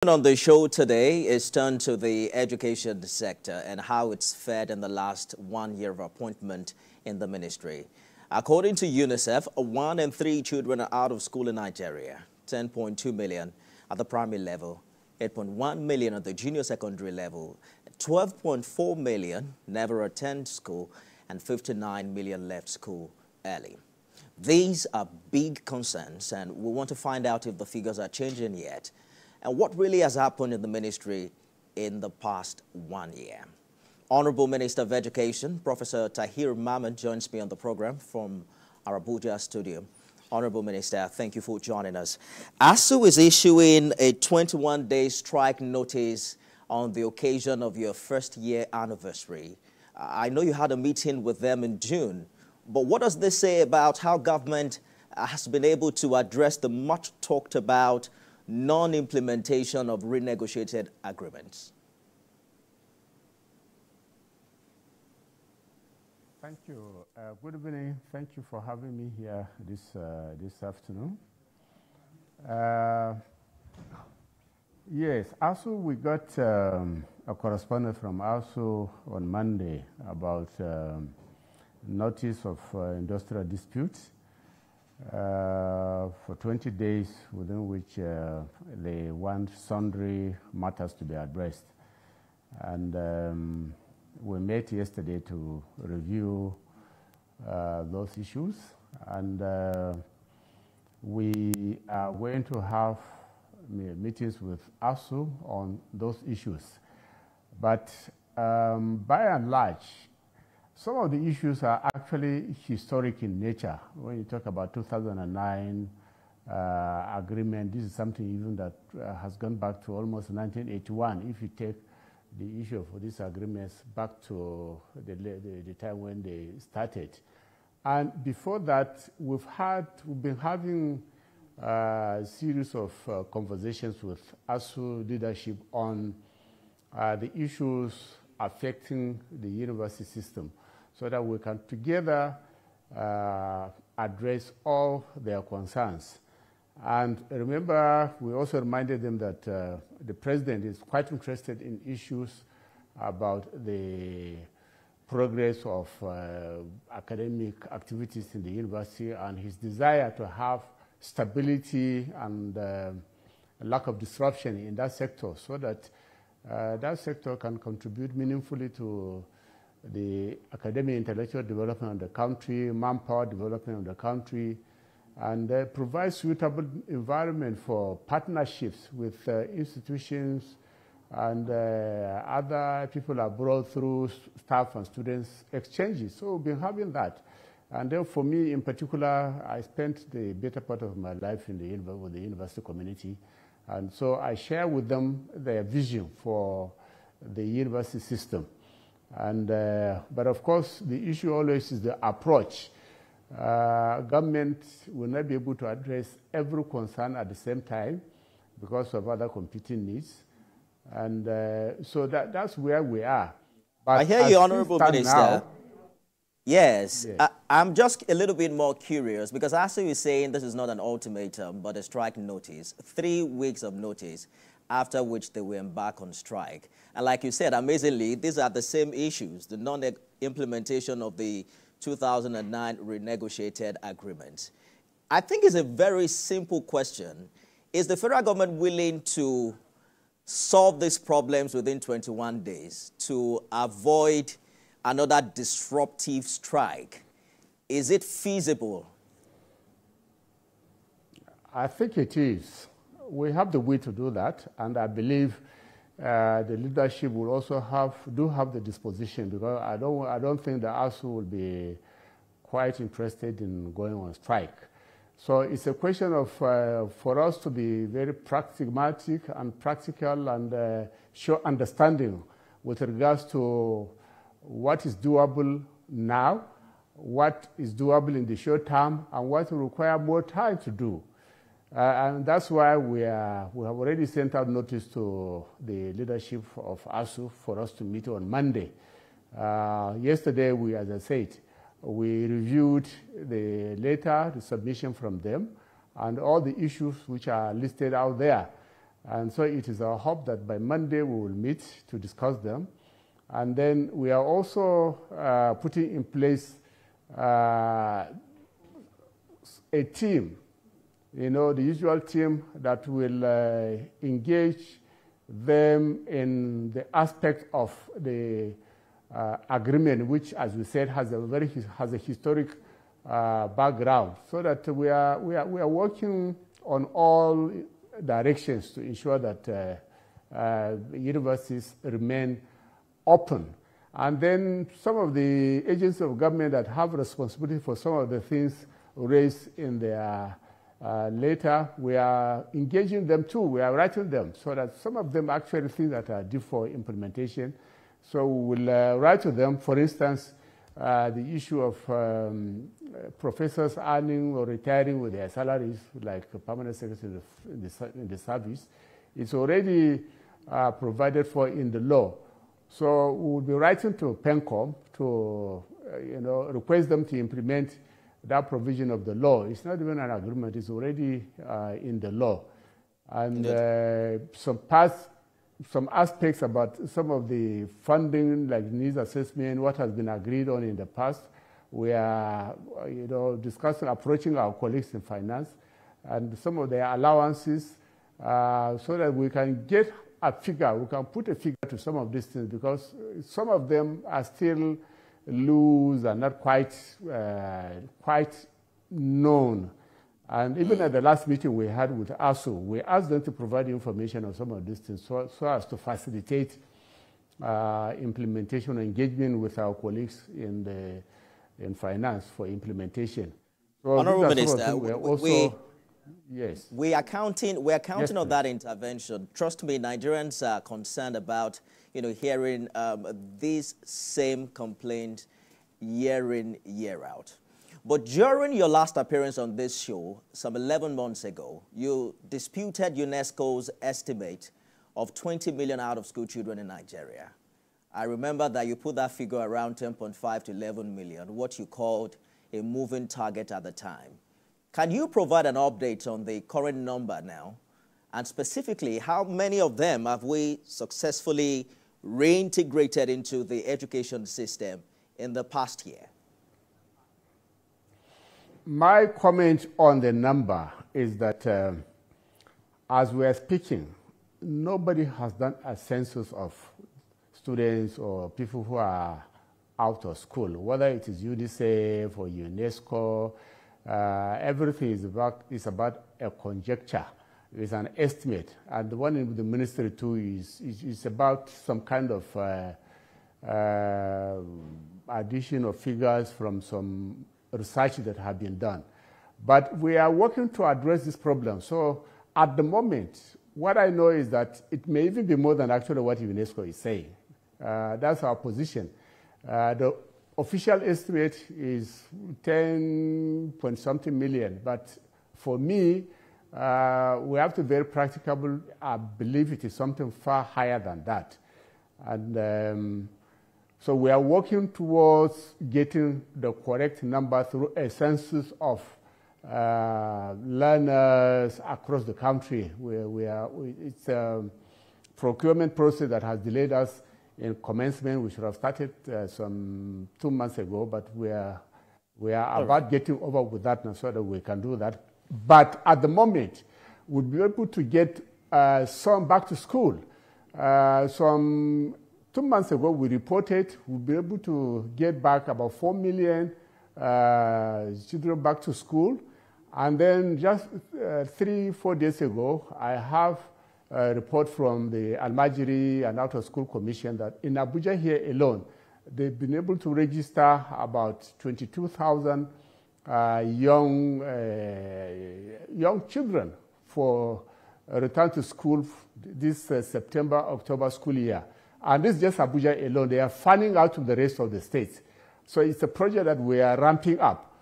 On the show today is turned to the education sector and how it's fared in the last 1 year of appointment in the ministry. According to UNICEF, 1 in 3 children are out of school in Nigeria, 10.2 million at the primary level, 8.1 million at the junior secondary level, 12.4 million never attend school, and 59 million left school early. These are big concerns, and we want to find out if the figures are changing yet and what really has happened in the ministry in the past 1 year. Honorable Minister of Education, Professor Tahir Mamman, joins me on the program from our Abuja studio. Honorable Minister, thank you for joining us. ASU is issuing a 21-day strike notice on the occasion of your first-year anniversary. I know you had a meeting with them in June, but what does this say about how government has been able to address the much talked about non-implementation of renegotiated agreements? Thank you. Good evening. Thank you for having me here this afternoon. Yes, ASU, we got a correspondence from ASU on Monday about notice of industrial disputes for 20 days, within which they want sundry matters to be addressed. And we met yesterday to review those issues, and we are going to have meetings with ASU on those issues. But by and large, some of the issues are actually historic in nature. When you talk about 2009 agreement, this is something even that has gone back to almost 1981. If you take the issue of these agreements back to the time when they started. And before that, we've been having a series of conversations with ASU leadership on the issues affecting the university system, so that we can together address all their concerns. And remember, we also reminded them that the president is quite interested in issues about the progress of academic activities in the university and his desire to have stability and lack of disruption in that sector, so that that sector can contribute meaningfully to the academic intellectual development of the country, manpower development of the country, and provide suitable environment for partnerships with institutions and other people abroad through staff and students exchanges. So we've been having that. And then for me in particular, I spent the better part of my life with the university community. And so I share with them their vision for the university system. And, but of course, the issue always is the approach. Government will not be able to address every concern at the same time because of other competing needs. And so that's where we are. But I hear you, Honorable Minister. Now, yes. I'm just a little bit more curious because ASU is saying this is not an ultimatum, but a strike notice, 3 weeks of notice, after which they will embark on strike. And like you said, amazingly, these are the same issues, the non-implementation of the 2009 renegotiated agreement. I think it's a very simple question. Is the federal government willing to solve these problems within 21 days to avoid another disruptive strike? Is it feasible? I think it is. We have the will to do that, and I believe the leadership will also have the disposition, because I don't think the ASU will be quite interested in going on strike. So it's a question of for us to be very pragmatic and practical and show understanding with regards to what is doable now, what is doable in the short term, and what will require more time to do. And that's why we have already sent out notice to the leadership of ASU for us to meet on Monday. Yesterday, as I said, we reviewed the letter, the submission from them, and all the issues which are listed out there. And so it is our hope that by Monday we will meet to discuss them. And then we are also putting in place a team, the usual team that will engage them in the aspect of the agreement, which, as we said, has a historic background, so that we are working on all directions to ensure that universities remain open. And then some of the agencies of government that have responsibility for some of the things raised in their letter, we are engaging them too. We are writing them so that some of them actually things that are due for implementation. So we will write to them, for instance, the issue of professors earning or retiring with their salaries, like permanent secretary in the service. It's already provided for in the law. So we will be writing to PENCOM to request them to implement that provision of the law. It's not even an agreement, it's already in the law. And some aspects about some of the funding, like needs assessment, what has been agreed on in the past, we are discussing, approaching our colleagues in finance, and some of their allowances, so that we can get a figure, we can put a figure to some of these things, because some of them are still loose and not quite known. And even at the last meeting we had with ASU, we asked them to provide information on some of these things so as to facilitate implementation and engagement with our colleagues in finance for implementation. So Honourable Minister, we are counting on that intervention. Trust me, Nigerians are concerned about hearing this same complaint year in, year out. But during your last appearance on this show, some 11 months ago, you disputed UNESCO's estimate of 20 million out-of-school children in Nigeria. I remember that you put that figure around 10.5 to 11 million, what you called a moving target at the time. Can you provide an update on the current number now? And specifically, how many of them have we successfully reintegrated into the education system in the past year? My comment on the number is that as we are speaking, nobody has done a census of students or people who are out of school, whether it is UNICEF or UNESCO. Everything is about a conjecture. It's an estimate. And the one in the ministry too is about some kind of addition of figures from some research that have been done. But we are working to address this problem. So at the moment, what I know is that it may even be more than actually what UNESCO is saying. That's our position. The official estimate is 10-point-something million, but for me, we have to be very practicable. I believe it is something far higher than that. And so we are working towards getting the correct number through a census of learners across the country. It's a procurement process that has delayed us in commencement. We should have started some 2 months ago, but we are about getting over with that now so that we can do that. But at the moment, we'll be able to get some back to school. Some 2 months ago, we reported we'll be able to get back about 4 million children back to school. And then just 3-4 days ago, I have a report from the Almajiri and Out of School Commission that in Abuja here alone, they've been able to register about 22,000 young children for return to school this September-October school year. And this is just Abuja alone. They are fanning out to the rest of the states. So it's a project that we are ramping up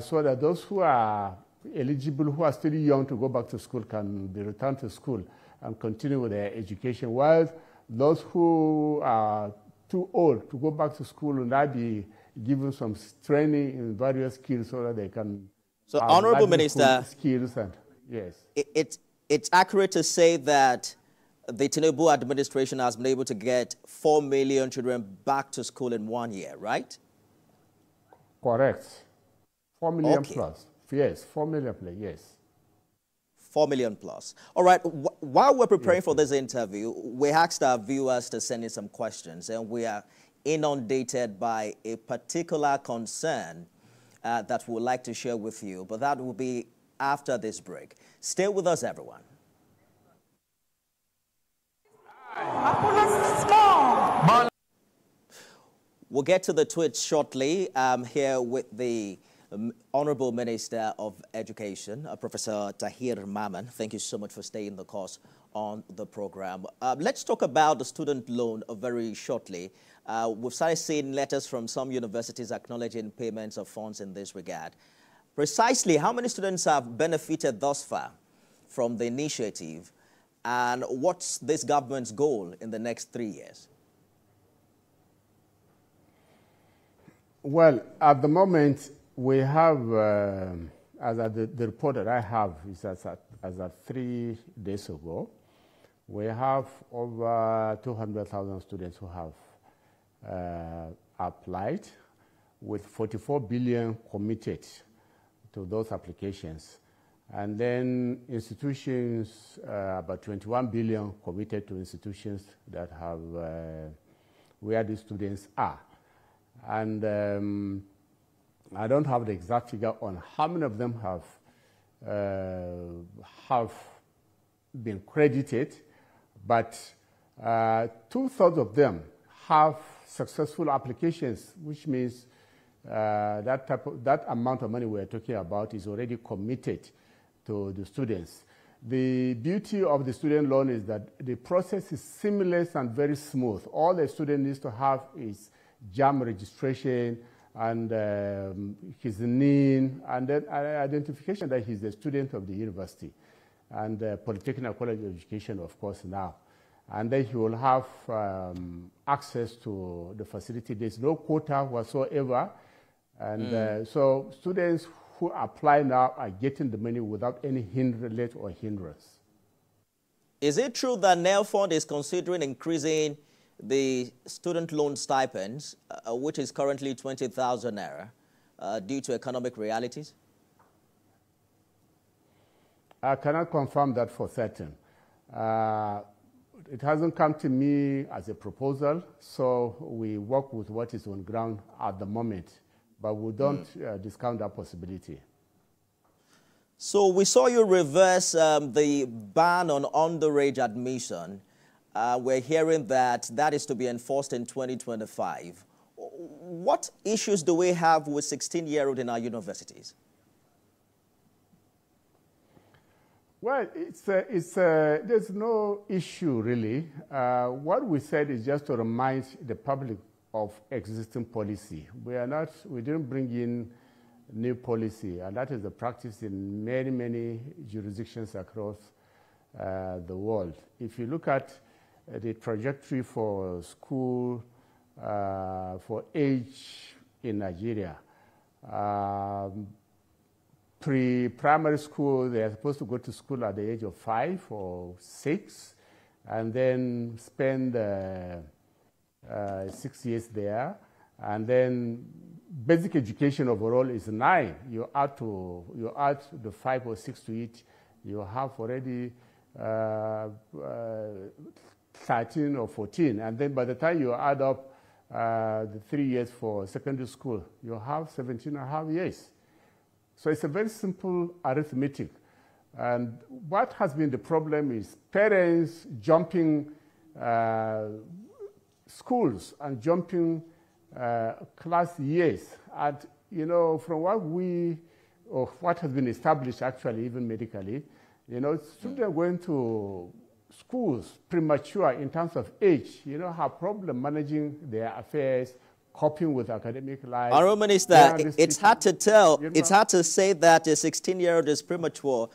so that those who are eligible, who are still young to go back to school, can be returned to school and continue with their education, while those who are too old to go back to school will now be given some training in various skills so that they can. So, Honourable Minister, skills and yes. it's accurate to say that the Tinubu administration has been able to get 4 million children back to school in 1 year, right? Correct. 4 million Okay. plus. Yes, 4 million plus, yes. 4 million plus. All right, while we're preparing for this interview, we asked our viewers to send in some questions, and we are inundated by a particular concern that we'd like to share with you, but that will be after this break. Stay with us, everyone. We'll get to the tweets shortly. I'm here with the Honorable Minister of Education, Professor Tahir Mamman. Thank you so much for staying the course on the program. Let's talk about the student loan very shortly. We've started seeing letters from some universities acknowledging payments of funds in this regard. Precisely, how many students have benefited thus far from the initiative, and what's this government's goal in the next 3 years? Well, at the moment, we have, as the report that I have is as of 3 days ago, we have over 200,000 students who have applied, with 44 billion committed to those applications. And then institutions, about 21 billion committed to institutions that have, where the students are. And I don't have the exact figure on how many of them have been credited, but 2/3 of them have successful applications, which means that amount of money we're talking about is already committed to the students. The beauty of the student loan is that the process is seamless and very smooth. All the student needs to have is JAM registration and his NIN, and then identification that he's a student of the university, and Polytechnic College of Education, of course, now. And then he will have access to the facility. There's no quota whatsoever. And so students who apply now are getting the money without any hindrance or hindrance. Is it true that NELFund is considering increasing the student loan stipends, which is currently 20,000 naira, due to economic realities? I cannot confirm that for certain. It hasn't come to me as a proposal, so we work with what is on ground at the moment, but we don't discount that possibility. So we saw you reverse the ban on underage admission. We're hearing that that is to be enforced in 2025. What issues do we have with 16-year-olds in our universities? Well, there's no issue really. What we said is just to remind the public of existing policy. We didn't bring in new policy, and that is the practice in many, many jurisdictions across the world. If you look at the trajectory for school, for age in Nigeria, pre-primary school, they are supposed to go to school at the age of 5 or 6, and then spend 6 years there, and then basic education overall is 9. You add the 5 or 6 to it, you have already 13 or 14, and then by the time you add up the 3 years for secondary school, you have 17.5 years. So it's a very simple arithmetic. And what has been the problem is parents jumping schools and jumping class years. And, you know, from what has been established actually, even medically, you know, students going to schools premature in terms of age, you know, have problem managing their affairs, coping with academic life. Honourable Minister, it's hard to tell. You know, it's hard to say that a 16-year-old is premature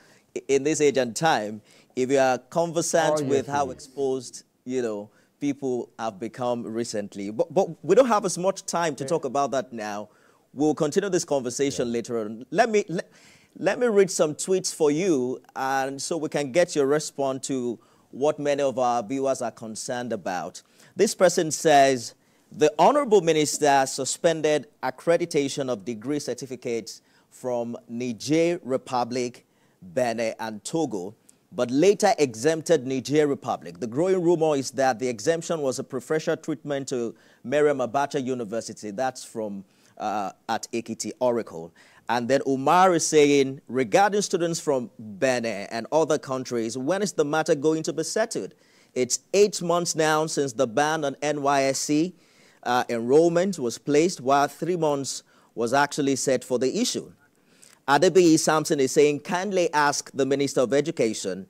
in this age and time if you are conversant with how exposed, you know, people have become recently. But we don't have as much time to talk about that now. We'll continue this conversation later on. Let me read some tweets for you, and so we can get your response to what many of our viewers are concerned about. This person says, the Honorable Minister suspended accreditation of degree certificates from Niger Republic, Benin, and Togo, but later exempted Niger Republic. The growing rumor is that the exemption was a preferential treatment to Mariam Abacha University. That's from at Ekiti Oracle. And then Umar is saying, regarding students from Benin and other countries, when is the matter going to be settled? It's 8 months now since the ban on NYSC enrollment was placed, while 3 months was actually set for the issue. Adebi Samson is saying, kindly ask the Minister of Education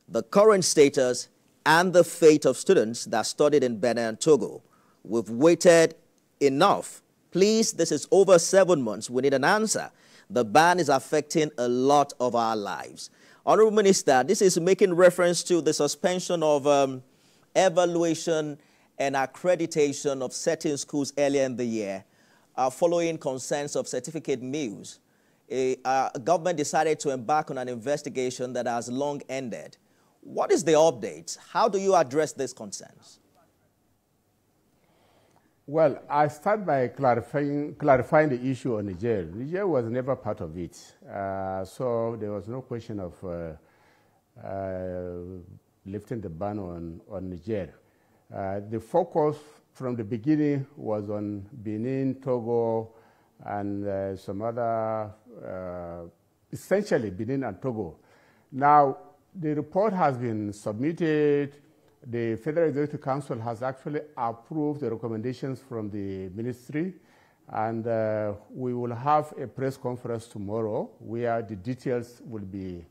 the current status and the fate of students that studied in Benin and Togo. We've waited enough. Please, this is over 7 months. We need an answer. The ban is affecting a lot of our lives. Honorable Minister, this is making reference to the suspension of evaluation and accreditation of certain schools earlier in the year, following concerns of certificate mills. Government decided to embark on an investigation that has long ended. What is the update? How do you address these concerns? Well, I start by clarifying the issue on Niger. Niger was never part of it. So there was no question of lifting the ban on Niger. The focus from the beginning was on Benin, Togo, and some other, essentially Benin and Togo. Now, the report has been submitted. The Federal Executive Council has actually approved the recommendations from the ministry, and we will have a press conference tomorrow where the details will be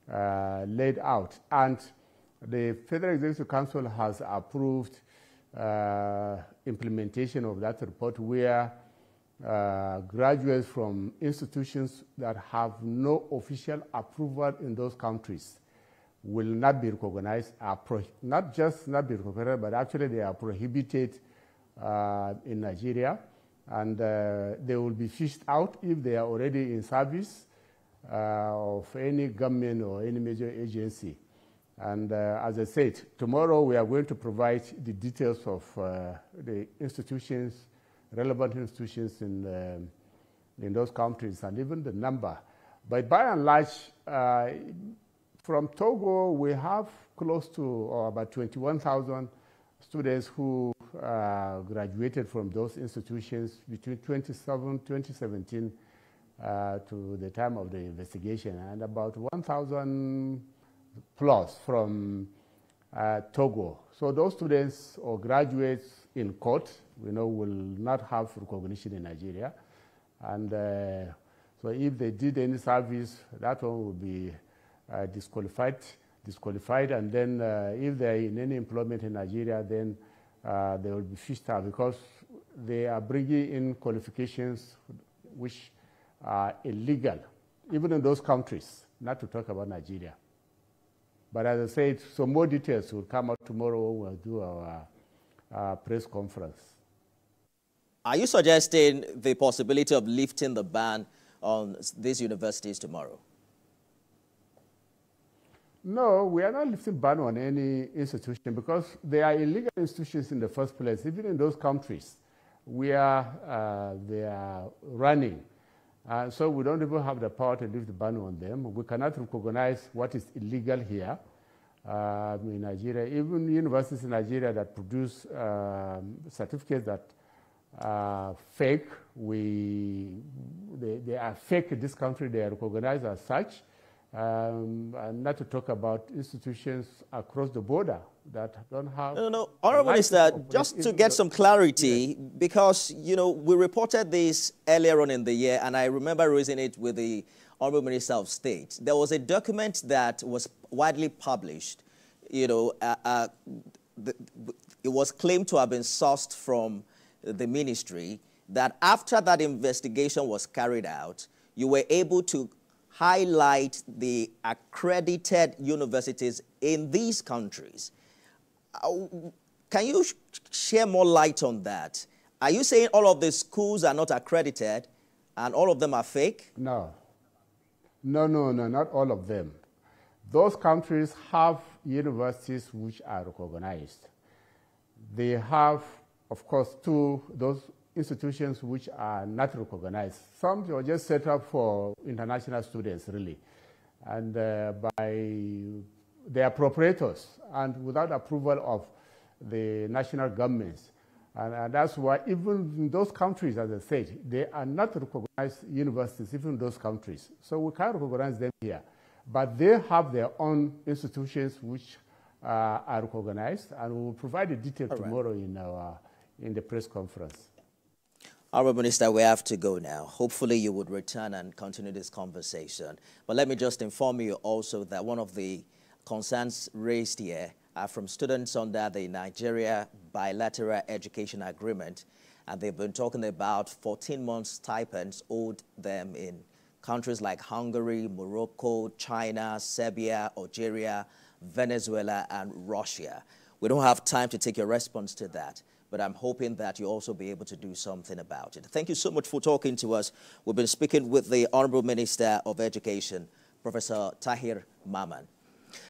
laid out. And the Federal Executive Council has approved implementation of that report where graduates from institutions that have no official approval in those countries will not be recognized, not just not be recognized, but actually they are prohibited in Nigeria, and they will be fished out if they are already in service of any government or any major agency. And as I said, tomorrow we are going to provide the details of the institutions, relevant institutions in those countries, and even the number. But by and large, from Togo, we have close to about 21,000 students who graduated from those institutions between 2017 to the time of the investigation, and about 1,000 plus from Togo. So those students or graduates in court, will not have recognition in Nigeria. And so if they did any service, that one will be disqualified, and then if they are in any employment in Nigeria, then they will be fished out because they are bringing in qualifications which are illegal, even in those countries, not to talk about Nigeria. But as I said, so more details will come out tomorrow when we'll do our press conference. Are you suggesting the possibility of lifting the ban on these universities tomorrow? No, we are not lifting ban on any institution because they are illegal institutions in the first place, even in those countries where they are running. So we don't even have the power to lift the ban on them. We cannot recognize what is illegal here in Nigeria. Even universities in Nigeria that produce certificates that are fake, they are fake in this country, they are recognized as such. And not to talk about institutions across the border that don't have... No. Honorable Minister, just to get some clarity, because, we reported this earlier on in the year, and I remember raising it with the Honorable Minister of State. There was a document that was widely published. It was claimed to have been sourced from the ministry, that after that investigation was carried out, you were able to highlight the accredited universities in these countries. Can you share more light on that? Are you saying all of the schools are not accredited and all of them are fake? No. No, not all of them. Those countries have universities which are recognized. They have, of course, those institutions which are not recognized. Some were just set up for international students, really, and by their proprietors, and without approval of the national governments. And that's why even in those countries, as I said, they are not recognized universities, even in those countries. So we can't recognize them here. But they have their own institutions which are recognized, and we will provide the detail tomorrow in the press conference. Honourable Minister, we have to go now. Hopefully you would return and continue this conversation. But let me just inform you also that one of the concerns raised here are from students under the Nigeria Bilateral Education Agreement, and they've been talking about 14 months stipends owed them in countries like Hungary, Morocco, China, Serbia, Algeria, Venezuela, and Russia. We don't have time to take your response to that, but I'm hoping that you'll also be able to do something about it. Thank you so much for talking to us. We've been speaking with the Honorable Minister of Education, Professor Tahir Mamman.